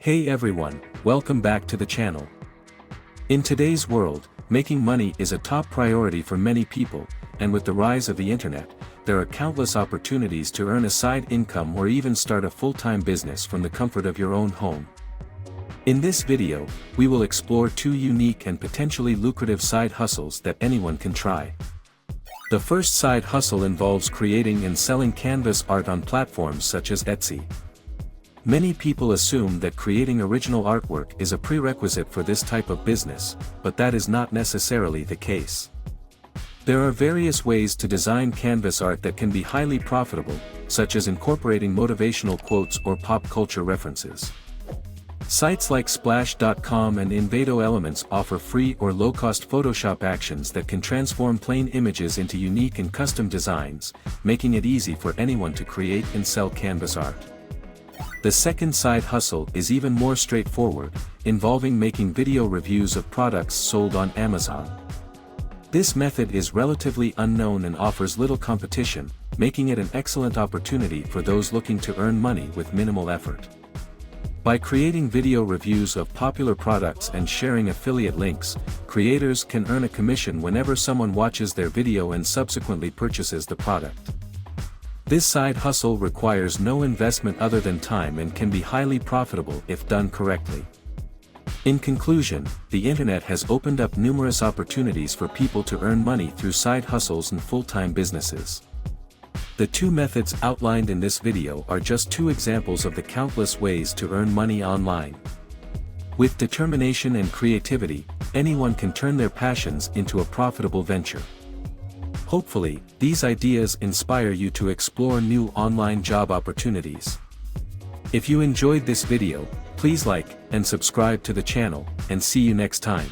Hey everyone, welcome back to the channel. In today's world, making money is a top priority for many people, and with the rise of the internet, there are countless opportunities to earn a side income or even start a full-time business from the comfort of your own home. In this video, we will explore two unique and potentially lucrative side hustles that anyone can try. The first side hustle involves creating and selling canvas art on platforms such as Etsy. Many people assume that creating original artwork is a prerequisite for this type of business, but that is not necessarily the case. There are various ways to design canvas art that can be highly profitable, such as incorporating motivational quotes or pop culture references. Sites like Splash.com and Invado Elements offer free or low-cost Photoshop actions that can transform plain images into unique and custom designs, making it easy for anyone to create and sell canvas art. The second side hustle is even more straightforward, involving making video reviews of products sold on Amazon. This method is relatively unknown and offers little competition, making it an excellent opportunity for those looking to earn money with minimal effort. By creating video reviews of popular products and sharing affiliate links, creators can earn a commission whenever someone watches their video and subsequently purchases the product. This side hustle requires no investment other than time and can be highly profitable if done correctly. In conclusion, the internet has opened up numerous opportunities for people to earn money through side hustles and full-time businesses. The two methods outlined in this video are just two examples of the countless ways to earn money online. With determination and creativity, anyone can turn their passions into a profitable venture. Hopefully, these ideas inspire you to explore new online job opportunities. If you enjoyed this video, please like and subscribe to the channel, and see you next time.